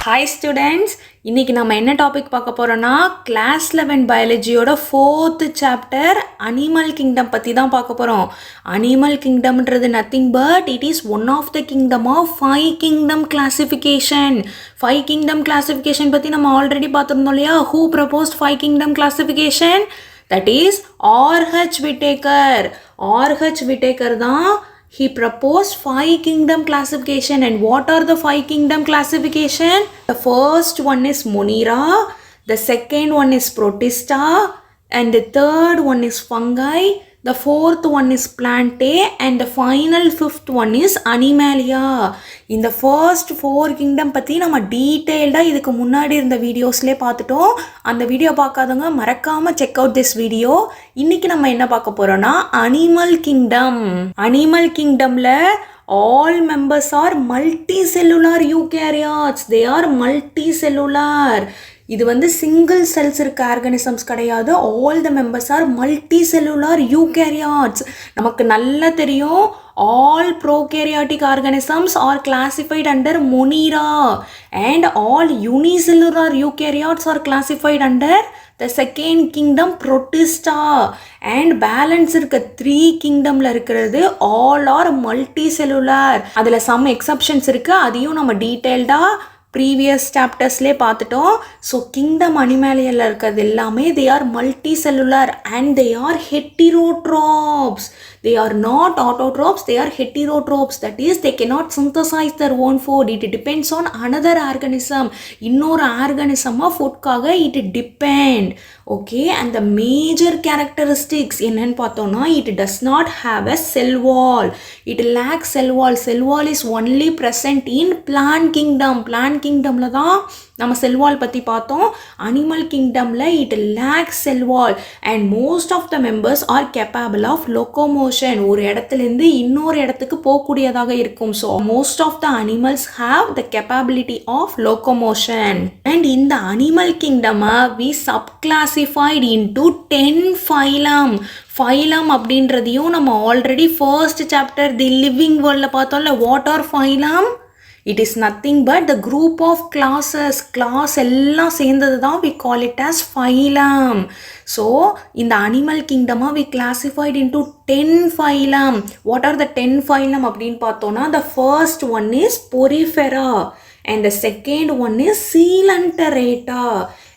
Hi students, இன்னைக்கு நம்ம என்ன டாபிக் பார்க்க போறோம்னா கிளாஸ் 11 பயாலஜியோட 4th சாப்டர் அனிமல் கிங்டம் பத்தி தான் பார்க்க போறோம். அனிமல் கிங்டம்ன்றது nothing but it is one of the kingdom of 5 kingdom classification. 5 kingdom classification பத்தி நம்ம ஆல்ரெடி பார்த்திருந்தோம் இல்லையா? Who proposed 5 kingdom classification? That is R.H. Whittaker. R.H. Whittaker தான் he proposed 5 kingdom classification. And what are the 5 kingdom classification? The first one is Monera, the second one is Protista, and the third one is fungi, the fourth one is Plantae, and the final fifth one is Animalia. In the first 4 kingdom பத்தி நம்ம டீடைல்டா இதுக்கு முன்னாடி இருந்த வீடியோஸ்லயே பார்த்துட்டோம். அந்த video பார்க்காதவங்க மறக்காம check out this video. இன்னைக்கு நம்ம என்ன பார்க்க போறோம்னா அனிமல் கிங்டம். அனிமல் கிங்டம்ல all members are multicellular eukaryotes. They are multicellular. இது வந்து சிங்கிள் செல்ஸ் இருக்க ஆர்கானிசம்ஸ் கிடையாது. All the members are multicellular eukaryotes. நமக்கு நல்லா தெரியும் all prokaryotic organisms are classified under Monera and all unicellular eukaryotes are classified under the second kingdom Protista. And balance இருக்க 3 kingdomல இருக்கிறது all are multicellular. அதில் some exceptions இருக்கு, அதையும் நம்ம டீட்டெயில்டா previous சாப்டர்ஸ்லேயே பார்த்துட்டோம். ஸோ கிங்டம் அனிமாலியில் இருக்கிறது எல்லாமே they are multicellular and they are heterotrophs. They are not autotrophs, they are heterotrophs. That is, they cannot synthesize their own food. It depends on another organism. இன்னொரு ஆர்கானிசமாக ஃபுட்காக it depend. Okay, and the major characteristics என்னன்னு பார்த்தோம்னா it does not have a cell wall. It lacks cell wall. Cell wall is only present in plant kingdom. Plant kingdomல தான் நம்ம செல் wall பற்றி பார்த்தோம். Animal கிங்டமில் it lacks cell wall and most of the members are capable of locomotion. ஒரு இடத்துலேருந்து இன்னொரு இடத்துக்கு போகக்கூடியதாக இருக்கும். So most of the animals have the capability of locomotion. And இந்த அனிமல் கிங்டமை we subclassified into 10 phylum. Phylum அப்படின்றதையும் நம்ம already first chapter the living world பார்த்தோம்ல. What are phylum? It is nothing but the group of classes. Class எல்லாம் சேர்ந்தது தான் we call it as phylum. So in the animal kingdom we classified into 10 phylum. What are the 10 phylum அப்படின்னு பார்த்தோம்னா the first one is Porifera and the second one is Coelenterata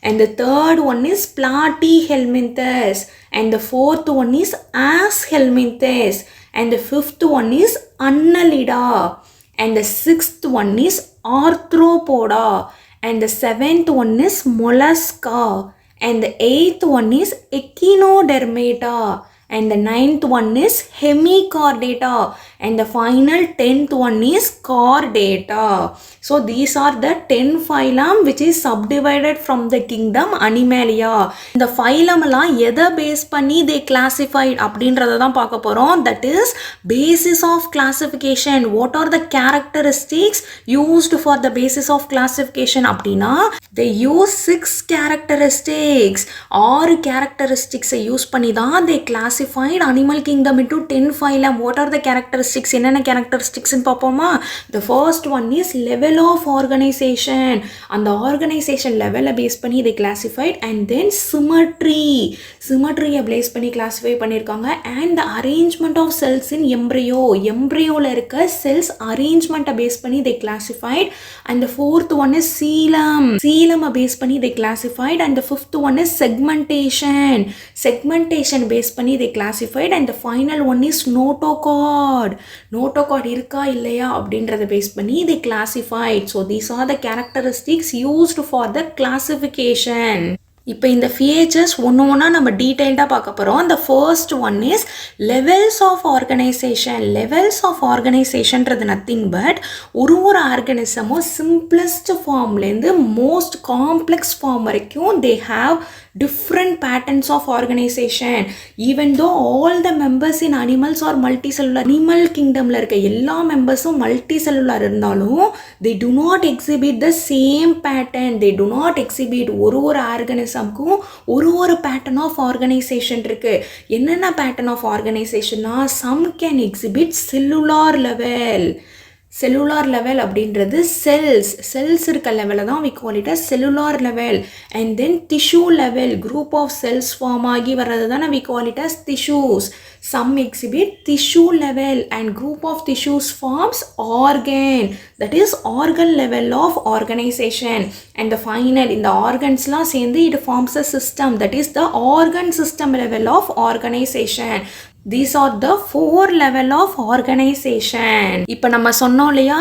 and the third one is Platyhelminthes and the fourth one is Aschelminthes and the fifth one is Annelida. And the sixth one is Arthropoda and the seventh one is Mollusca and the eighth one is Echinodermata and the ninth one is Hemichordata and the final 10th one is Chordata. So these are the 10 phylum which is subdivided from the kingdom Animalia. இந்த phylum எல்லாம் எதை base பண்ணி they classified அப்படின்றத தான் பார்க்க போறோம். That is basis of classification. What are the characteristics used for the basis of classification அப்படின்னா they use 6 characteristics. 6 characteristics use பண்ணி தான் they classified animal kingdom into 10 phylum. What are the characteristics? என்னென்ன characteristics பார்ப்போமா? The first one is level of organization. அந்த organization level base பண்ணி they classified. And then symmetry. Symmetry base பண்ணி classify பண்ணியிருக்காங்க. And the arrangement of cells in embryo. embryoல இருக்க cells arrangement base பண்ணி they classified. And the fourth one is coelom. coelom base பண்ணி they classified. And the fifth one is segmentation. segmentation base பண்ணி they classified. And the final one is notochord. notochord இருக்கா இல்லையா அப்படின்றத base பண்ணி they classified. So these are the characteristics used for the classification. இப்போ இந்த features ஒன்று நம்ம டீட்டெயில்டாக பார்க்க போகிறோம். The first one is levels of organization. levels of organizationன்றது nothing but ஒரு ஆர்கானிசமும் simplest formலேருந்து most complex form வரைக்கும் they have different patterns of organization. Even though all the members in animals are multicellular. animal kingdomல இருக்க எல்லா மெம்பர்ஸும் multicellular இருந்தாலும் they do not exhibit the same pattern. They do not exhibit ஒரு ஆர்கானிசம்க்கும் ஒரு pattern of organization இருக்கு. என்னென்ன pattern of organizationனா some can exhibit cellular level. Cellular level அப்படின்றது cells இருக்க லெவலில் தான் we call it as cellular level. And then tissue level group of cells form ஆகி வர்றது தானே we call it as tissues. Some exhibit tissue level and group of tissues forms organ, that is organ level of organization. And the final in the organsலாம் சேர்ந்து it forms a system, that is the organ system level of organization. These are the 4 level of organization. இப்போ நம்ம சொன்னோம் இல்லையா,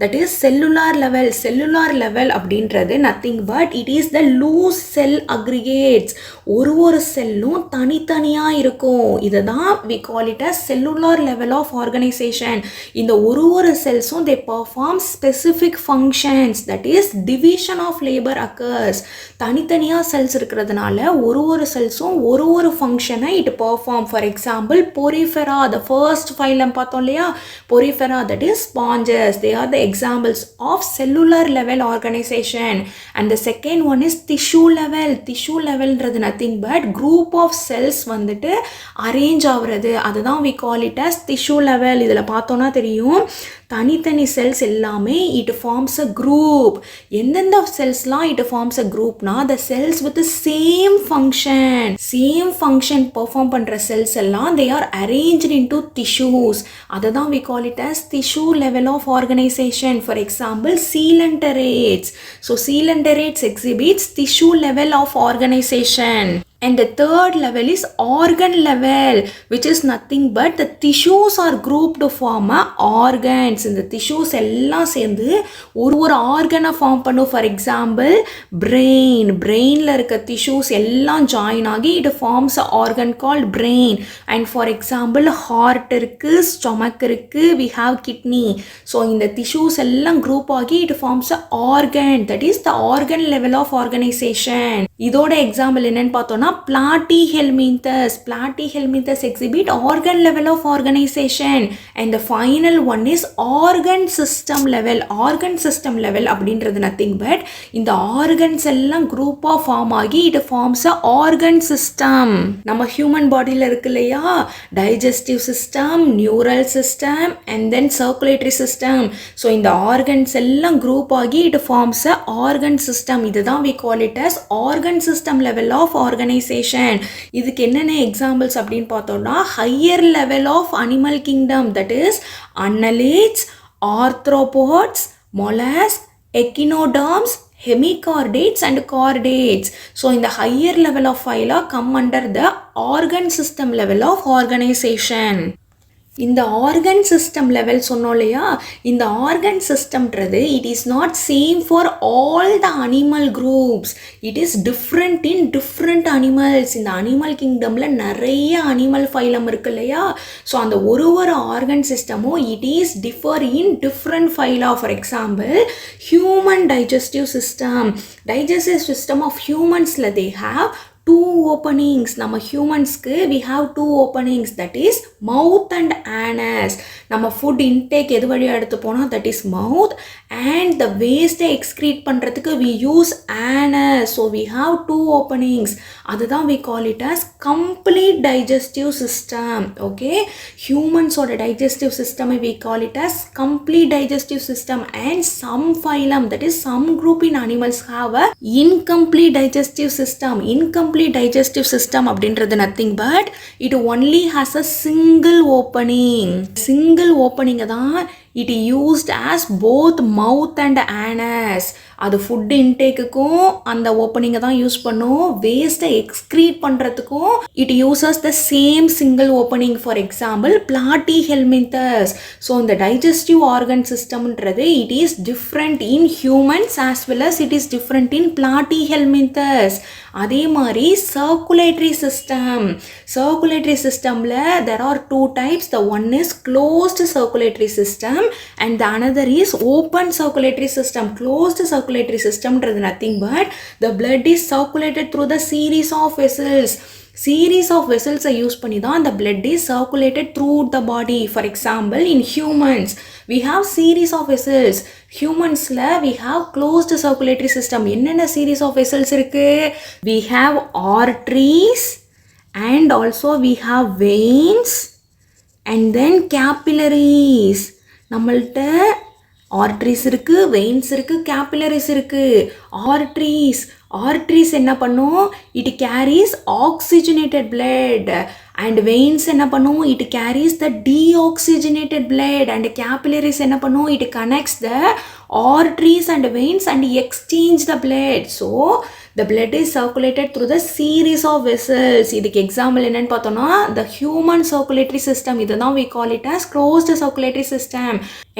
that is cellular level அப்படின்றது nothing but it is the loose cell aggregates. ஒரு செல்லும் தனித்தனியா இருக்கும். இதுதான் we call it as cellular level of organization. இந்த ஒரு செல்ஸும் they perform specific functions, that is division of labor occurs. தனித்தனியா செல்ஸ் இருக்கிறதுனால ஒரு செல்ஸும் ஒரு ஃபங்க்ஷனை it perform. For example, Porifera, the first phylum பார்த்தோம் இல்லையா, Porifera, that is sponges. They are the examples of cellular level organization. And the second one is tissue levelன்றது nothing but group of cells வந்துட்டு arrange ஆகுறது, அதுதான் we call it as tissue level. இதில் பார்த்தோன்னா தெரியும், தனித்தனி cells எல்லாமே it forms a group. எந்தெந்த செல்ஸ்லாம் it forms a groupனா, the cells with the same function perform பண்ணுற செல்ஸ் எல்லாம் they are arranged into tissues. அதுதான் we call it as tissue level of organization. For example, Coelenterata. So Coelenterata exhibits tissue level of organization. And the third level is organ level, which is nothing but the tissues are grouped to form organs. இந்த tissues எல்லாம் சேர்ந்து ஒரு ஆர்கனை form பண்ணும். For example பிரெயினில் இருக்க tissues எல்லாம் join ஆகி it forms a organ called brain. And for example, heart இருக்கு, stomach இருக்கு, we have kidney. So இந்த tissues எல்லாம் group ஆகி it forms a organ, that is the organ level of organization. இதோட எக்ஸாம்பிள் என்னன்னு பார்த்தோம்னா Platyhelminthes exhibit organ level of organization. And the final one is organ system level அப்படின்றது nothing but இந்த organs எல்லாம் group of form ஆகி it forms a organ system. நம்ம human bodyல இருக்கு இல்லையா, digestive system, neural system and then circulatory system. So இந்த organs எல்லாம் group ஆகி it forms a organ system. இதுதான் we call it as organ system level of organization. இதுக்கு என்னென்ன examples அப்படின்னு பார்த்தோம்னா, higher level of animal kingdom, that is Annelids, Arthropods, Mollusca, Echinoderms, Hemichordats and Chordates. So in the higher level of phyla come under the organ system level of organization. இந்த organ system level சொன்னோம் இல்லையா, இந்த organ சிஸ்டம்ன்றது it is not same for all the animal groups. It is different in different animals. இந்த animal கிங்டமில் நிறைய animal phylum இருக்கு இல்லையா, ஸோ அந்த ஒரு ஆர்கன் சிஸ்டமும் it is differ in different phyla. For example, human digestive system of ஹியூமன்ஸில் they have 2 openings. நம்ம ஹியூமன்ஸ்க்கு we have 2 openings, that is mouth and anus. நம்ம ஃபுட் இன்டேக் எது வழியாக எடுத்து போனால் that is mouth, and the waste excrete பண்ணுறதுக்கு we use anus. So we have 2 openings. அதுதான் we call it as complete digestive system. Okay, humans-ஓட digestive system we call it as complete digestive system. And some phylum, that is some group in animals, have a incomplete digestive system. Incomplete digestive system அப்படின்றது nothing but it only has a single opening. தான் it used as both mouth and anus. அது food இன்டேக்குக்கும் அந்த ஓப்பனிங்கை தான் use பண்ணும். வேஸ்ட்டை excrete பண்ணுறதுக்கும் it uses the same single opening. For example, Platyhelminthes. So இந்த டைஜஸ்டிவ் ஆர்கன் சிஸ்டம்ன்றது it is different in humans as well as it is different in Platyhelminthes. அதே மாதிரி சர்க்குலேட்டரி சிஸ்டமில் there are 2 types. The one is closed circulatory system and the another is open circulatory system. Closed circulatory system is nothing but the blood is circulated through the series of vessels. Use பண்ணி தான் the blood is circulated throughout the body. For example, in humans we have series of vessels. Humansல we have closed circulatory system. என்னென்ன series of vessels இருக்கு? We have arteries and also we have veins and then capillaries. நம்மள்ட்ட arteries இருக்கு, veins இருக்கு, capillaries இருக்கு. Arteries என்ன பண்ணும்? It carries oxygenated blood. And veins என்ன பண்ணும்? It carries the deoxygenated blood. And capillaries என்ன பண்ணும்? It connects the arteries and veins and exchange the blood. So the blood is circulated through the series of vessels. இதுக்கு example என்னன்னு பார்த்தோம்னா the human circulatory system. இதுதான் we call it as closed circulatory system.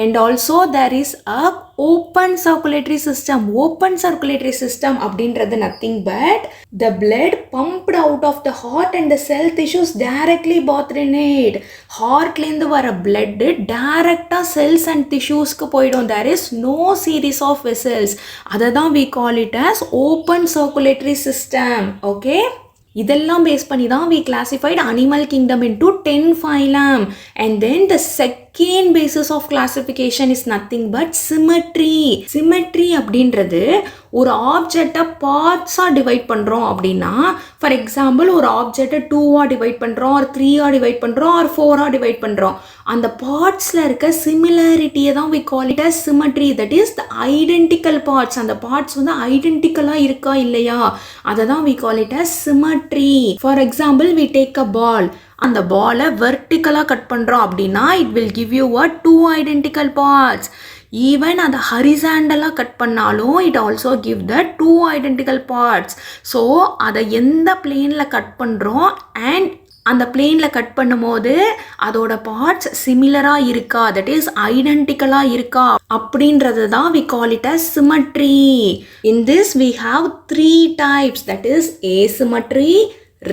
And also there is a open circulatory system. Open circulatory system அப்படின்றது nothing but the blood pumped out of the heart and the cell tissues directly bathed in it. ஹார்ட்லேருந்து வர blood டைரக்டாக cells and tissuesக்கு போயிடும். There is no series of vessels. அதை தான் we call it as open circulatory system. Okay? இதெல்லாம் base பண்ணி தான் we classified animal kingdom into 10 phylum. And then the second basis of classification is nothing but symmetry. Symmetry அப்படின்றது ஒரு ஆப்ஜெக்டை பார்ட்ஸாக divide பண்ணுறோம் அப்படின்னா, ஃபார் எக்ஸாம்பிள் ஒரு ஆப்ஜெக்டை 2ஆக டிவைட் பண்ணுறோம், ஆர் 3ஆக டிவைட் பண்ணுறோம், ஆர் 4ஆக டிவைட் பண்ணுறோம். அந்த பார்ட்ஸில் இருக்க சிமிலாரிட்டியை தான் we call it as symmetry. that is the identical parts. அந்த பார்ட்ஸ் வந்து ஐடென்டிக்கலாக இருக்கா இல்லையா, அதை தான் we call it as symmetry. For example we take a ball. அந்த பாலை வெர்டிக்கலாக கட் பண்ணுறோம் அப்படின்னா it will give you a 2 identical parts. Even அதை ஹரிசாண்டலாக கட் பண்ணாலும் it also give the 2 identical parts. So அதை எந்த பிளேனில் கட் பண்ணுறோம் அண்ட் அந்த பிளேனில் கட் பண்ணும்போது அதோட பார்ட்ஸ் சிமிலராக இருக்கா, தட் இஸ் ஐடென்டிக்கலாக இருக்கா அப்படின்றது தான் we call it as symmetry. In this we have 3 types, that is asymmetry,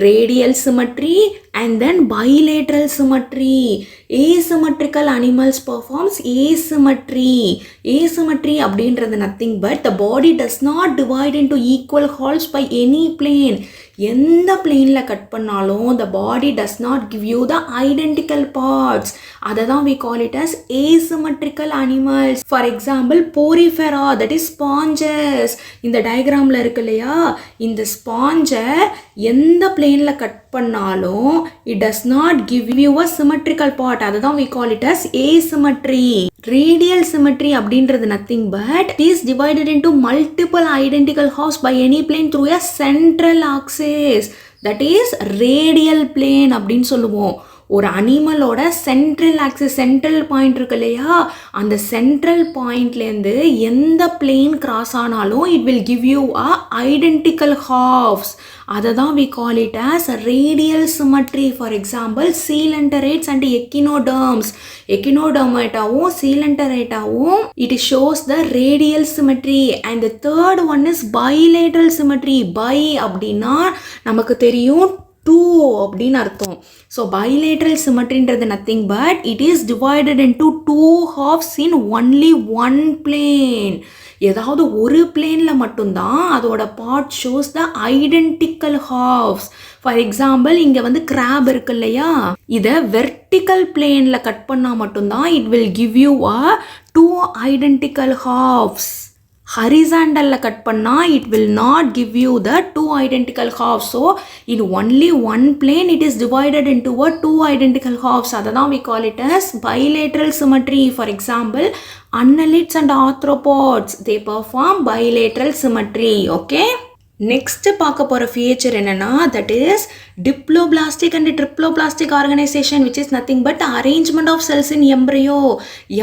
radial symmetry and then bilateral symmetry. Asymmetrical animals performs asymmetry. Asymmetry அப்படின்றது nothing but the body does not divide into equal halves by any plane. எந்த பிளேனில் cut பண்ணாலும் the body does not give you the identical parts. அதை தான் we call it as asymmetrical animals. For example Porifera, that is sponges. இந்த டயக்ராமில் இருக்கு இல்லையா, இந்த ஸ்பாஞ்சை எந்த பிளேனில் கட் பண்ணாலும் it does not give you a symmetrical part. அதை தான் we call it as asymmetry. Radial symmetry அப்படின்றது nothing but it is divided into multiple identical halves by any plane through a central axis. That is radial plane அப்படின்னு சொல்லுவோம். ஒரு அனிமலோட central axis, central point இருக்கு இல்லையா, அந்த central பாயிண்ட்லேருந்து எந்த plane cross ஆனாலும் it will give you a identical halves. அதை தான் we call it as radial symmetry. For example Coelenterata and Echinoderms. Echinodermataவும் Coelenterataவும் it shows the radial symmetry. And the third one is bilateral symmetry. Bi அப்படின்னா நமக்கு தெரியும் 2 அப்படின்னு அர்த்தம். So bilateral symmetryன்றது nothing but it is divided into 2 halves in only one plane. ஏதாவது ஒரு பிளேனில் மட்டும்தான் அதோட part shows the identical halves. For example இங்கே வந்து கிராப் இருக்கு இல்லையா, இதை வெர்டிக்கல் பிளேனில் கட் பண்ணால் மட்டும்தான் it will give you a 2 identical halves. ஹரிசாண்டலில் cut பண்ணால் it will not give you the 2 identical halves. So in only one plane it is divided into a 2 identical halves. அதை தான் we call it as bilateral symmetry. For example Annelids and Arthropods, they perform bilateral symmetry. Okay? Next பார்க்க போகிற feature என்னென்னா, that is Diploblastic and Triploblastic organization, which is nothing but arrangement of cells in embryo.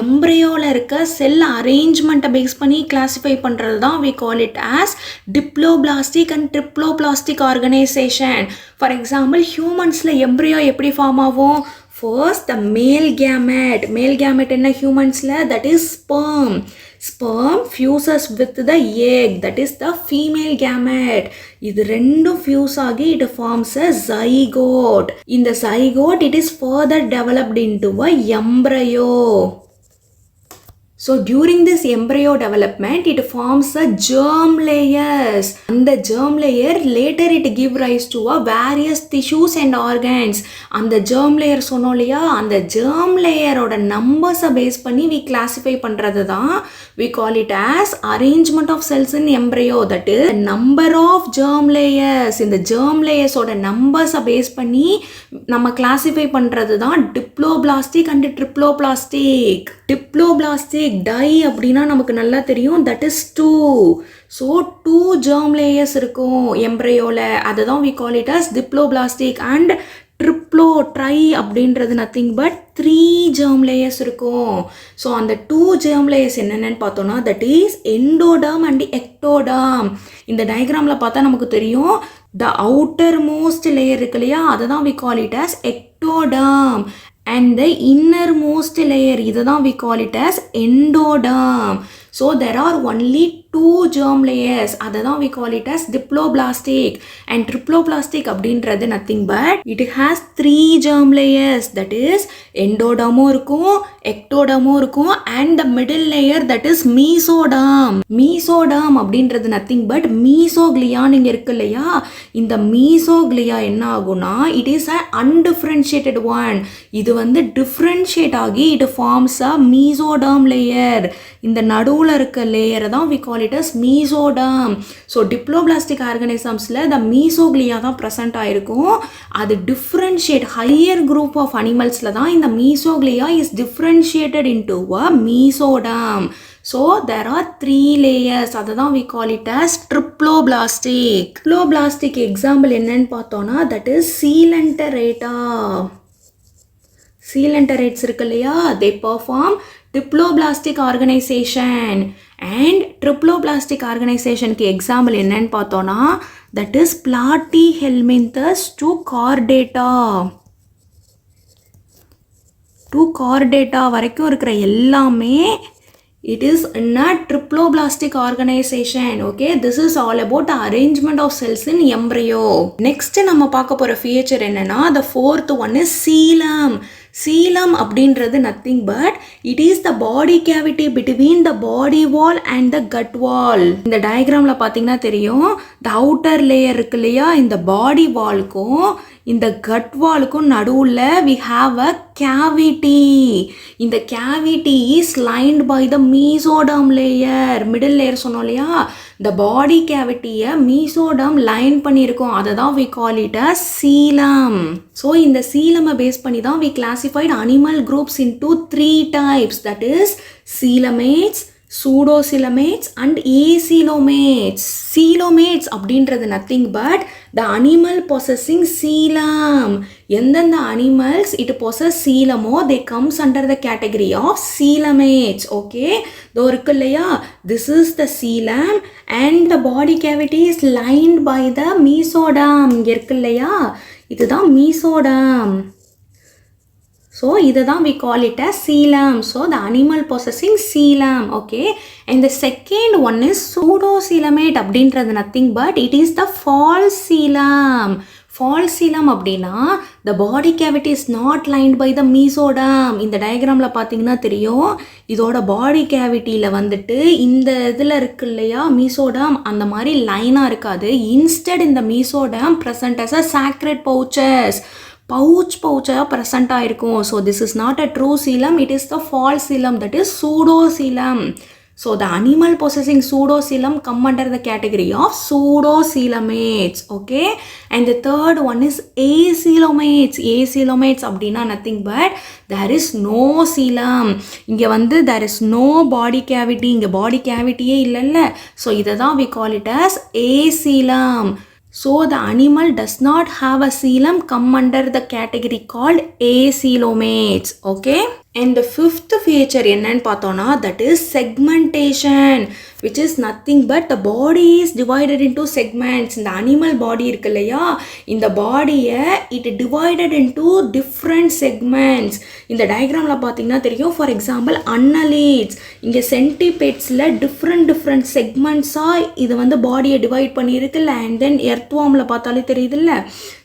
எம்ப்ரையோவில் இருக்க செல் அரேஞ்ச்மெண்ட்டை base பண்ணி classify பண்ணுறது தான் we call it as Diploblastic and Triploblastic organization. For example ஹியூமன்ஸில் embryo எப்படி form ஆகும்? First the male gamete என்ன ஹியூமன்ஸில், that is sperm fuses with the egg, that is the female gamete. இது ரெண்டும் fuse ஆகி it forms a zygote. In the zygote it is further developed into a embryo. So during this embryo development it forms a germ layers. And the germ layer later it give rise to a various tissues and organs. And the germ layer சொன்னோம் இல்லையா, அந்த germ layer ஓட numbers base பண்ணி we classify பண்றது தான் we call it as arrangement of cells in embryo. That is the number of germ layers. இந்த germ layers ஓட numbers base பண்ணி நம்ம classify பண்றது தான் Diploblastic and Triploblastic. Diploblastic di அப்படின்னா நமக்கு நல்லா தெரியும், that is 2. So 2 germ layers இருக்கும் எம்ப்ரையோவில், அதை தான் we call it as diploblastic. And try அப்படின்றது நத்திங் பட் 3 germ layers இருக்கும். ஸோ அந்த 2 germ layers என்னென்னு பார்த்தோன்னா that is endoderm and ectoderm. இந்த டயக்ராமில் பார்த்தா நமக்கு தெரியும், the outermost layer இருக்கு இல்லையா, அதை தான் we call it as ectoderm. And the innermost layer, இதை தான் we call it as endoderm. So there are only 2 germ layers, அதை தான் we call it as diploblastic. And triploblastic அப்படின்றது nothing but it has 3 germ layers, that is endoderm இருக்கும், ectoderm இருக்கும், and the middle layer that is mesoderm. Mesoderm அப்படின்றது nothing but mesoglea நீங்க இருக்கு இல்லையா, இந்த mesoglea என்ன ஆகும்னா it is an undifferentiated one. இது வந்து differentiate ஆகி it forms a mesoderm layer. இந்த நடுவுல இருக்க லேயரை தான் we call it as mesoderm. So diploblastic ஆர்கானிசம்ஸில் the mesoglea தான் ப்ரெசென்ட் ஆகிருக்கும். அது டிஃப்ரென்ஷியேட் ஹையர் குரூப் ஆஃப் அனிமல்ஸில் தான் இந்த mesoglea is differentiated into a mesoderm. So there are 3 layers, அதை தான் we call it as triploblastic. Triploblastic example என்னன்னு பார்த்தோன்னா that is Coelenterata. Coelenterats இருக்கு இல்லையா, they perform Diploblastic organization. And Triploblastic organization க்கு எக்ஸாம்பிள் என்னன்னு பார்த்தோன்னா that is Platyhelminthes to Chordata. to Chordata வரைக்கும் இருக்கிற எல்லாமே it is in a triploblastic organization. Okay, this is all about the arrangement of cells in embryo. Next நம்ம பார்க்க போற feature என்னன்னா, the fourth one is coelom. Coelom அப்படின்றது nothing but it is the body cavity between the body wall and the gut wall. இந்த டயக்ராமில் பார்த்தீங்கன்னா தெரியும், the outer layer இருக்கு இல்லையா, இந்த body wallக்கும் இந்த gut wallக்கும் நடுவில் we have a cavity. இந்த cavity is lined by the mesoderm layer. middle layer சொன்னோம் இல்லையா, the body cavity-ய mesoderm line பண்ணியிருக்கோம், அதை தான் we call it as coelom. So இந்த coelom-ஐ பேஸ் பண்ணி தான் we classified animal groups into 3 types, that is coelomates, pseudocoelomates and acoelomates. Coelomates அப்படின்றது nothing but the animal possessing coelom. எந்தெந்த animals it possess coelom-ஓ they comes under the category of coelomates. Okay, இதோ இருக்கு இல்லையா, this is the coelom and the body cavity is lined by the mesoderm. இங்கே இருக்கு இல்லையா, இதுதான் mesoderm. So இதுதான் we call it as coelom. So the animal possessing coelom. Okay, and the second one is pseudocoelomate அப்படின்றது nothing but it is the false coelom. False coelom அப்படின்னா the body cavity is not lined by the mesoderm. இந்த டயக்ராமில் பார்த்தீங்கன்னா தெரியும், இதோட பாடி கேவிட்டியில் வந்துட்டு இந்த இதில் இருக்கு இல்லையா mesoderm, அந்த மாதிரி லைனாக இருக்காது. இன்ஸ்டெட் இந்த mesoderm present as a sacred pouches. pouch-ஆக ப்ரெசண்ட் ஆகிருக்கும். So this is not a true coelom, it is the false coelom, that is pseudocoelom. So the animal possessing pseudocoelom come under the category of pseudocoelomates. Okay, and the third one is acoelomates. acoelomates அப்படின்னா nothing but there is no coelom. இங்கே வந்து there is no body cavity, இங்கே body cavityயே இல்லைல்ல, so இதை தான் we call it as acoelom. So the animal does not have a coelom, come under the category called acoelomates. Okay, and the fifth feature என்னன்னு பார்த்தோன்னா that is segmentation, which is nothing but the body is divided into segments. இந்த animal body இருக்கு இல்லையா, இந்த பாடியை it divided into different segments. இந்த டயக்ராமில் பார்த்தீங்கன்னா தெரியும், ஃபார் எக்ஸாம்பிள் annelids, இங்கே சென்டிபேட்ஸில் டிஃப்ரெண்ட் செக்மெண்ட்ஸாக இது வந்து பாடியை டிவைட் பண்ணியிருக்குல்ல, அண்ட் தென் எர்த்வார்மில் பார்த்தாலே தெரியுதுல்ல.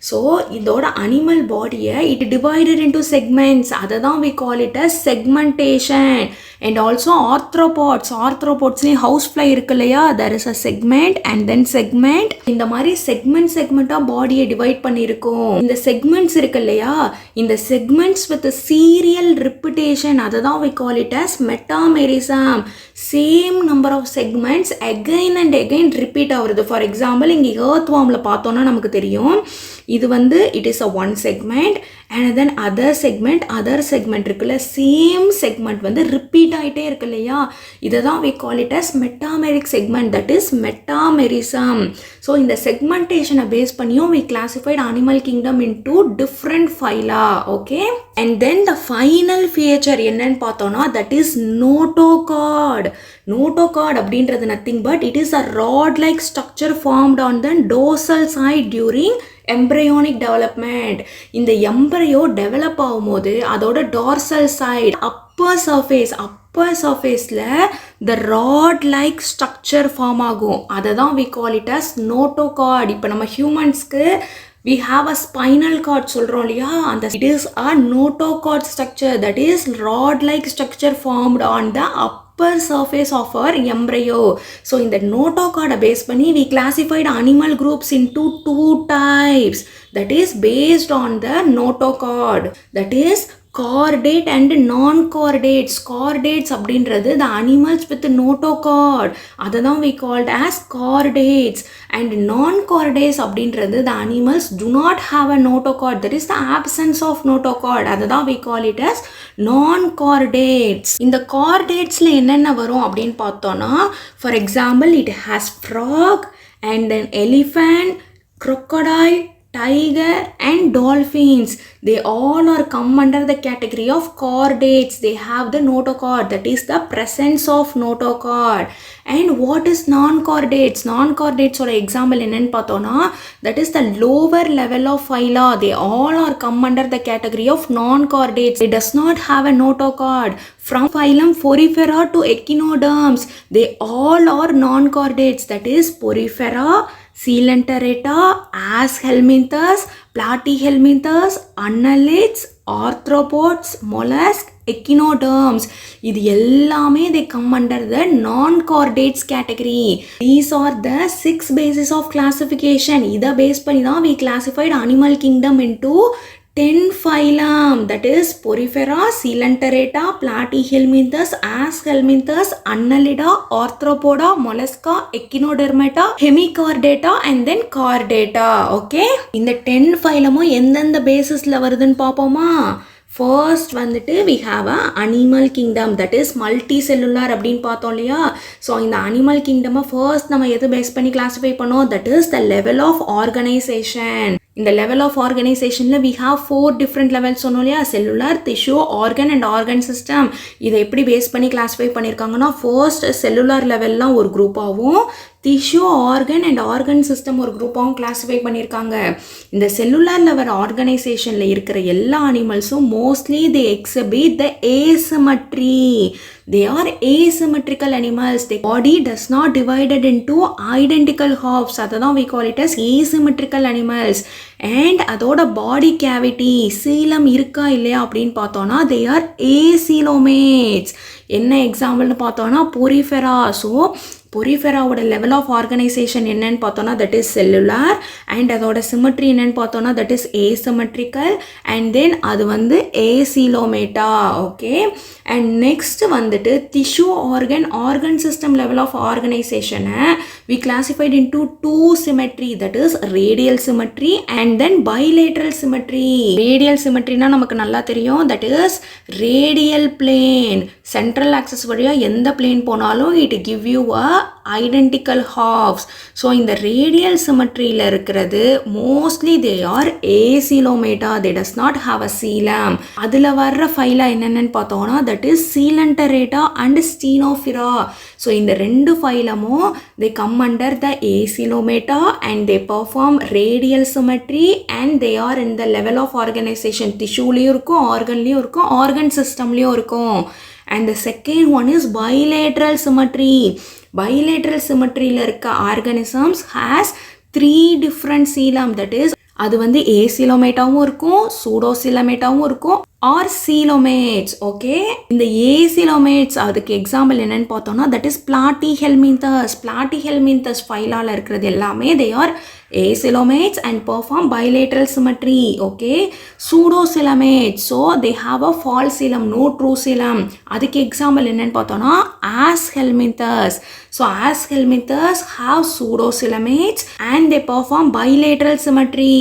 ஸோ இதோட அனிமல் பாடியை it divided into segments, அதை தான் we call it as segmentation. and also arthropodsலேயும் ஹவுஸ் ஃப்ளை இருக்கு இல்லையா, there is a segment and then segment. இந்த மாதிரி செக்மெண்ட்டாக பாடியை டிவைட் பண்ணியிருக்கோம். இந்த செக்மெண்ட்ஸ் இருக்கு இல்லையா, இந்த செக்மெண்ட்ஸ் வித் சீரியல் ரிப்பிட்டேஷன், அதை தான் we call it as metamerism. Same number of segments again and again repeat ஆகுறது. ஃபார் எக்ஸாம்பிள் இங்கே earth wormல பார்த்தோன்னா நமக்கு தெரியும், இது வந்து it is a one segment and then other segment இருக்குல்ல, சேம் செக்மெண்ட் வந்து ரிப்பீட் ஆகிட்டே இருக்கு இல்லையா, இதை தான் we call it as metameric segment, that is metamerism. So இந்த செக்மெண்டேஷனை பேஸ் பண்ணியும் we classified animal kingdom into different phyla. Okay, and then the final feature என்னன்னு பார்த்தோன்னா that is notochord. அப்படின்றது nothing but it is a rod-like structure formed on the dorsal side during embryonic development. இந்த embryo develop ஆகும்போது அதோட dorsal side Appar சர்ஃபேஸில் the rod-like structure form ஆகும். அதை தான் we call it as notochord. இப்போ நம்ம ஹியூமன்ஸ்க்கு we have a spinal cord சொல்கிறோம் இல்லையா, அந்த it is a notochord structure, that is rod-like structure formed on the upper surface of our embryo. So இந்த notochord base பண்ணி we classified animal groups into two types, that is based on the notochord, that is chordate and non-chordates. Chordates அப்படின்றது the animals with notochord, அதை தான் we called as chordates, and non-chordates அப்படின்றது the animals do not have a notochord, that is the absence of notochord, அதை தான் we call it as non-chordates. இந்த chordatesல என்னென்ன வரும் அப்படின்னு பார்த்தோன்னா, for example it has frog and then elephant, crocodile, tiger and dolphins. They all are come under the category of chordates. They have the notochord, that is the presence of notochord. And what is non-chordates? Non-chordates or example என்னன்னு பார்த்தோன்னா, that is the lower level of phyla. They all are come under the category of non-chordates. They does not have a notochord. From phylum Porifera to Echinoderms, they all are non-chordates, that is Porifera, Coelenterata, Aschelminthes, Platyhelminthes, Annelids, Arthropods, Mollusca, Echinoderms. இது எல்லாமே they come under the non-chordates category. These are the 6 bases of classification. இதை base பண்ணி தான் we classified animal kingdom into 10 phylum, that is Porifera, Coelenterata, Platyhelminthes, Aschelminthes, Annelida, Arthropoda, Mollusca, Echinodermata, Hemichordata and then Chordata. Okay, இந்த 10 phylum எந்தெந்த பேசிஸ்ல வருதுன்னு பார்ப்போமா. First வந்துட்டு we have a animal kingdom, that is multicellular அப்படின்னு பார்த்தோம் இல்லையா. So இந்த அனிமல் கிங்டமை ஃபர்ஸ்ட் நம்ம எது பேஸ் பண்ணி கிளாஸிஃபை பண்ணோம், that is the level of organization. இந்த level of organizationல we have 4 different levels சொன்னோம் இல்லையா, cellular, tissue, organ and organ system. இதை எப்படி பேஸ் பண்ணி கிளாஸிஃபை பண்ணியிருக்காங்கன்னா, ஃபர்ஸ்ட் செல்லுலார் லெவல்லாம் ஒரு குரூப்பாகவும், tissue, organ and organ system ஒரு குரூப்பாகவும் கிளாஸிஃபை பண்ணியிருக்காங்க. இந்த செல்லுலார் லெவல் ஆர்கனைசேஷனில் இருக்கிற எல்லா அனிமல்ஸும் mostly they exhibit the asymmetry. They are asymmetrical animals. The body does not divided into identical halves. அதை தான் we call it as asymmetrical animals. And அதோட பாடி கேவிட்டி சீலம் இருக்கா இல்லையா அப்படின்னு பார்த்தோன்னா they are acoelomates. என்ன எக்ஸாம்பிள்னு பார்த்தோன்னா Porifera. ஸோ பொரிஃபெராவோட லெவல் ஆஃப் ஆர்கனைசேஷன் என்னன்னு பார்த்தோன்னா தட் இஸ் செல்லுலார், அண்ட் அதோட சிமெட்ரி என்னன்னு பார்த்தோன்னா that is asymmetrical, and then அது வந்து ஏசிலோமேட்டா. ஓகே, அண்ட் நெக்ஸ்ட் வந்துட்டு tissue, organ system level of ஆர்கனைசேஷனை we classified into 2 symmetry, that is radial symmetry and then bilateral symmetry. Radial சிமெட்ரினா நமக்கு நல்லா தெரியும், that is radial plane, central axis வழியாக எந்த பிளேன் போனாலும் it give you a identical halves. So இந்த radial சிமெட்ரியில் இருக்கிறது mostly they are acoelomata, they does not have a coelom. அதில் வர்ற ஃபைலா என்னென்னு பார்த்தோன்னா that is coelenterata and ctenophora. So இந்த 2 ஃபைலமும் they come under the acoelomata and they perform radial symmetry and they are in the level of organisation. டிஷ்யூலேயும் இருக்கும், ஆர்கன்லேயும் இருக்கும், ஆர்கன் சிஸ்டம்லேயும் இருக்கும். And the second one is bilateral symmetry. Bilateral symmetry ல இருக்க organisms has 3 different coelom, that is அது வந்து ஏசிலோமேட்டாவும் இருக்கும், சூடோசிலமேட்டாவும் இருக்கும், or coelomates. Okay, இந்த acoelomates அதுக்கு எக்ஸாம்பிள் என்னன்னு பார்த்தோம்னா that is Platyhelminthes. Platyhelminthes ஃபைலால இருக்கிறது எல்லாமே they are acoelomates and perform bilateral symmetry. Okay, pseudocoelomates, so they have a false coelom, no true coelom. அதுக்கு எக்ஸாம்பிள் என்னன்னு பார்த்தோம்னா Aschelminthes. So Aschelminthes have pseudocoelomates and they perform bilateral symmetry.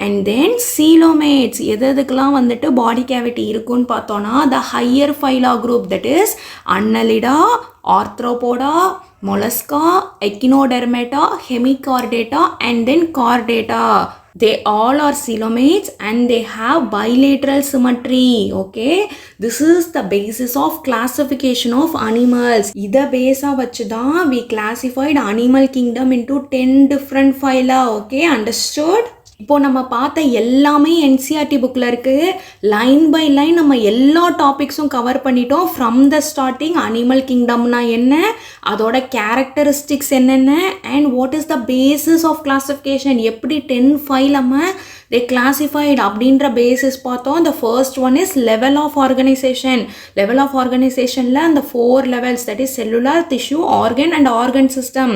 And then coelomates எதுக்கெல்லாம் வந்துட்டு பாடி cavity இருக்குன்னு பார்த்தோன்னா the higher phyla group, that is Annelida, Arthropoda, Mollusca, Echinodermata, Hemichordata and then Chordata. They all are coelomates and they have bilateral symmetry. Okay, this is the basis of classification of animals. இத பேஸா வச்சு தான் we classified animal kingdom into 10 different phyla. Okay, understood? இப்போ நம்ம பார்த்த எல்லாமே NCERT புக்கில் இருக்குது. Line by line நம்ம எல்லா டாபிக்ஸும் கவர் பண்ணிட்டோம். ஃப்ரம் த ஸ்டார்டிங் அனிமல் கிங்டம்னா என்ன, அதோட கேரக்டரிஸ்டிக்ஸ் என்னென்ன, and what is the basis of classification, எப்படி 10 ஃபைல் நம்ம they classified அப்படின்ற பேசிஸ் பார்த்தோம். the first one is level of organization. level of organizationல அந்த 4 levels, that is cellular, tissue, organ and organ system.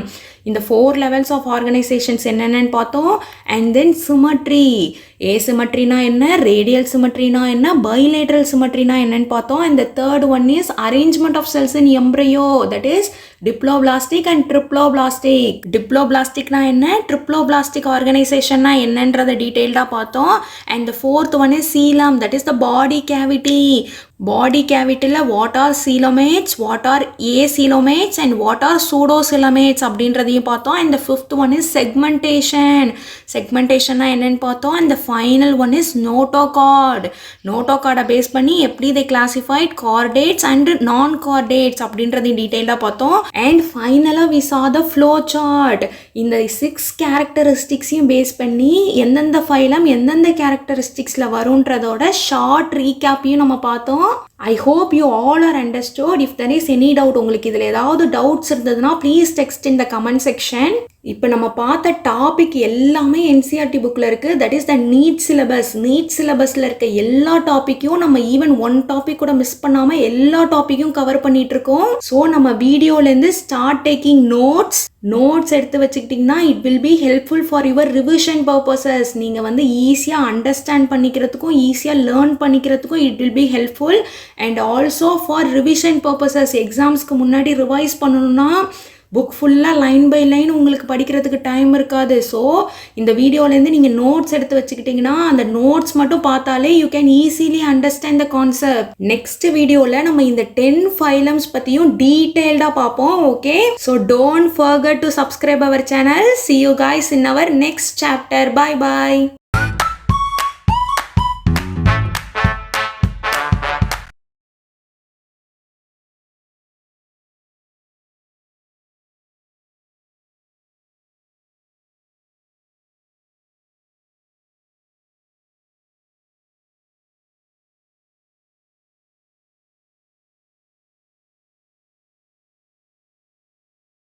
இந்த 4 levels of organizations என்னென்னு பார்த்தோம். and then symmetry, asymmetryனா என்ன, radial symmetryனா என்ன, bilateral symmetryனா என்னன்னு பார்த்தோம். and the third one is arrangement of cells in embryo, that is Diploblastic and Triploblastic. Diploblasticனா என்ன, Triploblastic organizationனா என்னன்றத டீடைல்டா பார்த்தோம். and the fourth one is coelom, that is the body cavity. body cavityல what are coelomates, what are acoelomates and what are pseudocoelomates அப்படின்றதையும் பார்த்தோம். and the fifth one is segmentation. segmentationனா என்னன்னு பார்த்தோம். and the final one is notochord. notochord base பண்ணி எப்படி they classified chordates and non-chordates அப்படின்றதையும் டீடைல்டா பார்த்தோம். and finally we saw the flow chart. இந்த 6 characteristicsையும் base பண்ணி எந்தெந்த ஃபைலம் எந்தெந்த characteristicsல வரும்ன்றதோட ஷார்ட் ரீகேப்பையும் நம்ம பார்த்தோம். I hope you all are understood. If there is any doubt, உங்களுக்கு இதில் ஏதாவது டவுட்ஸ் இருந்ததுன்னா please text in the comment section. இப்போ நம்ம பார்த்த டாபிக் எல்லாமே என்சிஆர்டி புக்கில் இருக்குது. That is the NEET syllabus. NEET சிலபஸில் இருக்க எல்லா டாப்பிக்கையும் நம்ம ஈவன் ஒன் டாபிக் கூட மிஸ் பண்ணாமல் எல்லா டாப்பிக்கும் கவர் பண்ணிட்டு இருக்கோம். ஸோ நம்ம வீடியோலேருந்து ஸ்டார்ட் டேக்கிங் நோட்ஸ் எடுத்து வச்சுக்கிட்டிங்கன்னா it will be helpful for your revision purposes. நீங்கள் வந்து ஈஸியாக அண்டர்ஸ்டாண்ட் பண்ணிக்கிறதுக்கும் ஈஸியாக லேர்ன் பண்ணிக்கிறதுக்கும் it will be helpful. And also for revision purposes, எக்ஸாம்ஸ்க்கு முன்னாடி ரிவைஸ் பண்ணணும்னா புக் ஃபுல்லாக லைன் பை லைன் உங்களுக்கு படிக்கிறதுக்கு டைம் இருக்காது. ஸோ இந்த வீடியோலேருந்து நீங்கள் நோட்ஸ் எடுத்து வச்சுக்கிட்டிங்கன்னா அந்த நோட்ஸ் மட்டும் பார்த்தாலே you can easily understand the concept. Next வீடியோவில் நம்ம இந்த 10 ஃபைலம்ஸ் பற்றியும் டீட்டெயில்டாக பார்ப்போம். Okay, so don't forget to subscribe our channel. see you guys in our next chapter. Bye bye.